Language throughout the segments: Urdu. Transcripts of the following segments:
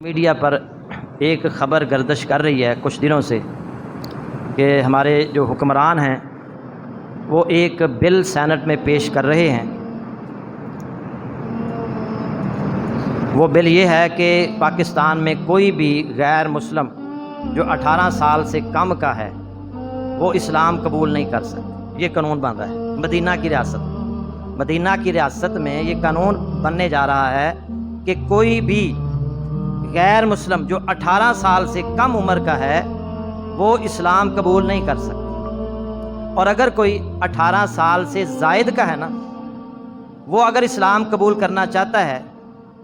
میڈیا پر ایک خبر گردش کر رہی ہے کچھ دنوں سے کہ ہمارے جو حکمران ہیں وہ ایک بل سینٹ میں پیش کر رہے ہیں۔ وہ بل یہ ہے کہ پاکستان میں کوئی بھی غیر مسلم جو 18 سال سے کم کا ہے وہ اسلام قبول نہیں کر سکتا۔ یہ قانون بن رہا ہے مدینہ کی ریاست میں یہ قانون بننے جا رہا ہے کہ کوئی بھی غیر مسلم جو 18 سال سے کم عمر کا ہے وہ اسلام قبول نہیں کر سکتا، اور اگر کوئی 18 سال سے زائد کا ہے نا، وہ اگر اسلام قبول کرنا چاہتا ہے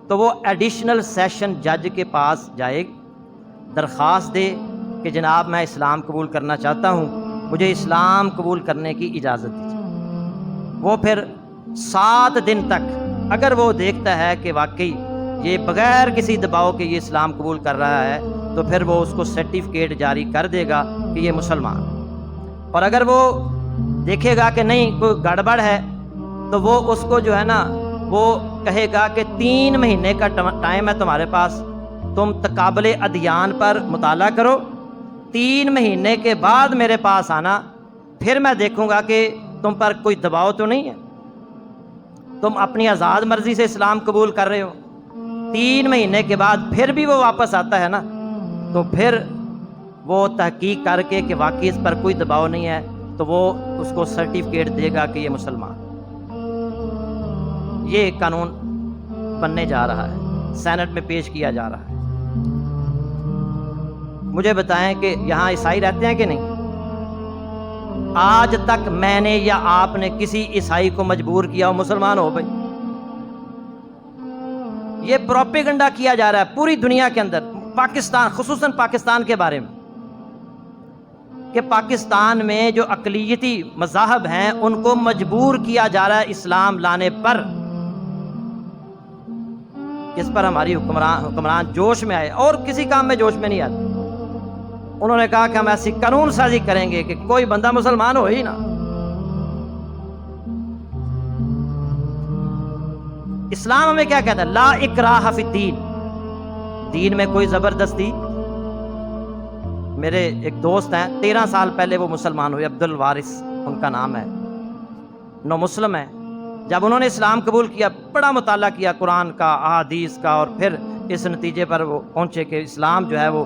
تو وہ ایڈیشنل سیشن جج کے پاس جائے، درخواست دے کہ جناب میں اسلام قبول کرنا چاہتا ہوں، مجھے اسلام قبول کرنے کی اجازت دیجیے۔ وہ پھر 7 دن تک اگر وہ دیکھتا ہے کہ واقعی یہ بغیر کسی دباؤ کے یہ اسلام قبول کر رہا ہے تو پھر وہ اس کو سرٹیفکیٹ جاری کر دے گا کہ یہ مسلمان ہے، اور اگر وہ دیکھے گا کہ نہیں کوئی گڑبڑ ہے تو وہ اس کو جو ہے نا وہ کہے گا کہ 3 مہینے کا ٹائم ہے تمہارے پاس، تم تقابل ادیان پر مطالعہ کرو، 3 مہینے کے بعد میرے پاس آنا، پھر میں دیکھوں گا کہ تم پر کوئی دباؤ تو نہیں ہے، تم اپنی آزاد مرضی سے اسلام قبول کر رہے ہو۔ 3 مہینے کے بعد پھر بھی وہ واپس آتا ہے نا، تو پھر وہ تحقیق کر کے کہ واقعی اس پر کوئی دباؤ نہیں ہے تو وہ اس کو سرٹیفکیٹ دے گا کہ یہ مسلمان۔ یہ قانون بننے جا رہا ہے، سینٹ میں پیش کیا جا رہا ہے۔ مجھے بتائیں کہ یہاں عیسائی رہتے ہیں کہ نہیں؟ آج تک میں نے یا آپ نے کسی عیسائی کو مجبور کیا ہو مسلمان ہو بھائی؟ یہ پروپیگنڈا کیا جا رہا ہے پوری دنیا کے اندر، پاکستان خصوصاً پاکستان کے بارے میں، کہ پاکستان میں جو اقلیتی مذاہب ہیں ان کو مجبور کیا جا رہا ہے اسلام لانے پر، جس پر ہماری حکمران جوش میں آئے، اور کسی کام میں جوش میں نہیں آتے۔ انہوں نے کہا کہ ہم ایسی قانون سازی کریں گے کہ کوئی بندہ مسلمان ہو ہی نہ۔ اسلام ہمیں کیا کہتا ہے؟ لا اکراہ فی الدین، دین میں کوئی زبردستی۔ میرے ایک دوست ہیں 13 سال پہلے وہ مسلمان ہوئے، عبد الوارث ان کا نام ہے، نو مسلم ہے۔ جب انہوں نے اسلام قبول کیا، بڑا مطالعہ کیا قرآن کا، احادیث کا، اور پھر اس نتیجے پر وہ پہنچے کہ اسلام جو ہے وہ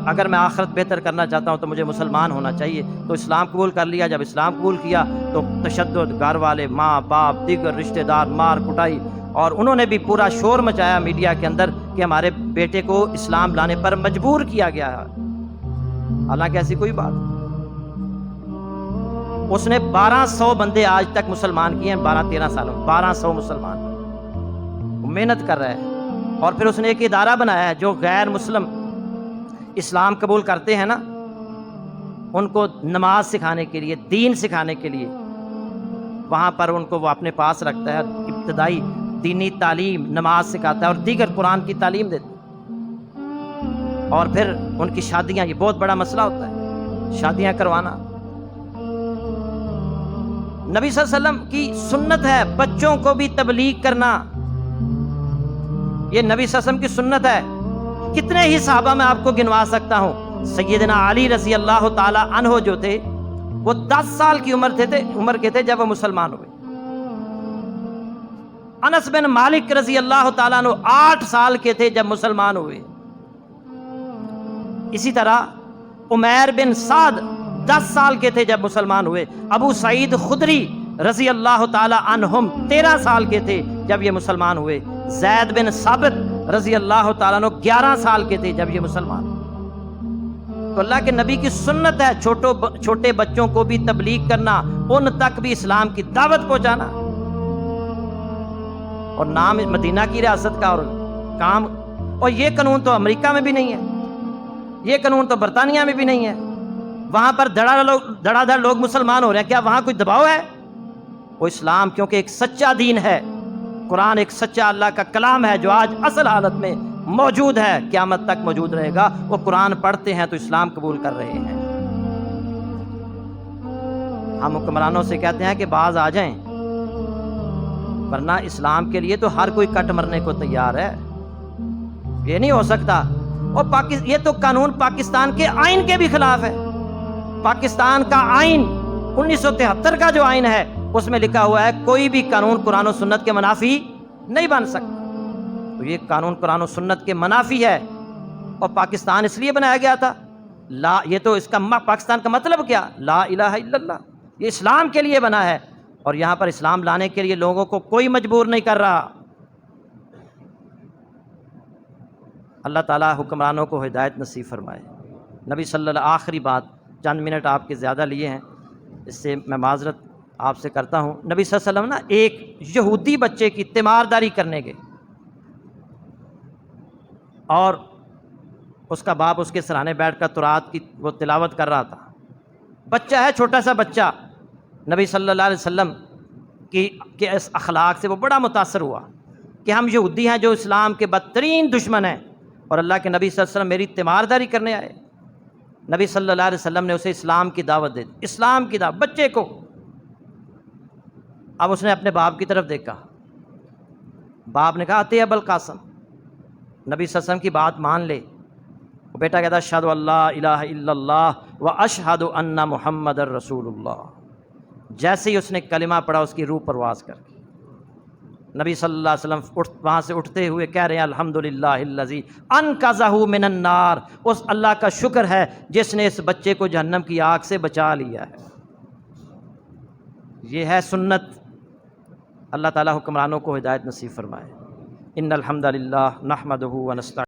اگر میں آخرت بہتر کرنا چاہتا ہوں تو مجھے مسلمان ہونا چاہیے، تو اسلام قبول کر لیا۔ جب اسلام قبول کیا تو تشدد، گھر والے، ماں باپ، دیگر رشتہ دار، مار کٹائی، اور انہوں نے بھی پورا شور مچایا میڈیا کے اندر کہ ہمارے بیٹے کو اسلام لانے پر مجبور کیا گیا ہے، حالانکہ ایسی کوئی بات نہیں۔ اس نے 1200 بندے آج تک مسلمان کیے ہیں، 12-13 سالوں میں 1200 مسلمان، وہ محنت کر رہا ہے۔ اور پھر اس نے ایک ادارہ بنایا ہے جو غیر مسلم اسلام قبول کرتے ہیں نا، ان کو نماز سکھانے کے لیے، دین سکھانے کے لیے، وہاں پر ان کو وہ اپنے پاس رکھتا ہے، ابتدائی دینی تعلیم، نماز سکھاتا ہے اور دیگر قرآن کی تعلیم دیتا ہے۔ اور پھر ان کی شادیاں، یہ بہت بڑا مسئلہ ہوتا ہے شادیاں کروانا۔ نبی صلی اللہ علیہ وسلم کی سنت ہے بچوں کو بھی تبلیغ کرنا، یہ نبی صلی اللہ علیہ وسلم کی سنت ہے۔ کتنے ہی صحابہ میں آپ کو گنوا سکتا ہوں۔ سیدنا علی رضی اللہ تعالی عنہ جو تھے وہ 10 سال کی عمر کے تھے جب وہ مسلمان ہوئے۔ انس بن مالک رضی اللہ تعالیٰ عنہ 8 سال کے تھے جب مسلمان ہوئے۔ اسی طرح عمیر بن سعد 10 سال کے تھے جب مسلمان ہوئے۔ ابو سعید خدری رضی اللہ تعالیٰ عنہم 13 سال کے تھے جب یہ مسلمان ہوئے۔ زید بن ثابت رضی اللہ تعالیٰ عنہ 11 سال کے تھے جب یہ مسلمان ہوئے۔ تو اللہ کے نبی کی سنت ہے چھوٹے بچوں کو بھی تبلیغ کرنا، ان تک بھی اسلام کی دعوت پہنچانا۔ اور نام مدینہ کی ریاست کا اور کام، اور یہ قانون تو امریکہ میں بھی نہیں ہے، یہ قانون تو برطانیہ میں بھی نہیں ہے۔ وہاں پر دھڑا دھڑ لوگ مسلمان ہو رہے ہیں، کیا وہاں کوئی دباؤ ہے؟ وہ اسلام کیونکہ ایک سچا دین ہے، قرآن ایک سچا اللہ کا کلام ہے جو آج اصل حالت میں موجود ہے، قیامت تک موجود رہے گا۔ وہ قرآن پڑھتے ہیں تو اسلام قبول کر رہے ہیں۔ ہم حکمرانوں سے کہتے ہیں کہ باز آ جائیں، ورنہ اسلام کے لیے تو ہر کوئی کٹ مرنے کو تیار ہے۔ یہ نہیں ہو سکتا۔ اور یہ تو قانون پاکستان کے آئین کے بھی خلاف ہے۔ پاکستان کا آئین 1973 کا جو آئین ہے اس میں لکھا ہوا ہے کوئی بھی قانون قرآن و سنت کے منافی نہیں بن سکتا۔ تو یہ قانون قرآن و سنت کے منافی ہے، اور پاکستان اس لیے بنایا گیا تھا۔ یہ تو اس کا پاکستان کا مطلب کیا؟ لا الہ الا اللہ، یہ اسلام کے لیے بنا ہے، اور یہاں پر اسلام لانے کے لیے لوگوں کو کوئی مجبور نہیں کر رہا۔ اللہ تعالیٰ حکمرانوں کو ہدایت نصیب فرمائے۔ نبی صلی اللہ، آخری بات، چند منٹ آپ کے زیادہ لیے ہیں، اس سے میں معذرت آپ سے کرتا ہوں۔ نبی صلی اللہ علیہ وسلم نا ایک یہودی بچے کی تیمارداری کرنے گئے، اور اس کا باپ اس کے سرانے بیٹھ کر تورات کی وہ تلاوت کر رہا تھا۔ بچہ ہے، چھوٹا سا بچہ، نبی صلی اللہ علیہ وسلم کے اس اخلاق سے وہ بڑا متاثر ہوا کہ ہم یہودی ہیں جو اسلام کے بدترین دشمن ہیں، اور اللہ کے نبی صلی اللہ علیہ وسلم میری تیمارداری کرنے آئے۔ نبی صلی اللہ علیہ وسلم نے اسے اسلام کی دعوت دے دی، اسلام کی دعوت بچے کو۔ اب اس نے اپنے باپ کی طرف دیکھا، باپ نے کہا اطیع ابا القاسم، نبی صلی اللہ علیہ وسلم کی بات مان لے۔ بیٹا کہتا اشہد ان لا الہ الا اللہ و اشہد ان محمد رسول اللہ۔ جیسے ہی اس نے کلمہ پڑھا اس کی روح پرواز کر گئی۔ نبی صلی اللہ علیہ وسلم وہاں سے اٹھتے ہوئے کہہ رہے ہیں الحمدللہ الذی انقذہ من النار، اس اللہ کا شکر ہے جس نے اس بچے کو جہنم کی آگ سے بچا لیا ہے۔ یہ ہے سنت۔ اللہ تعالیٰ حکمرانوں کو ہدایت نصیب فرمائے۔ ان الحمدللہ نحمدہ ونستعینہ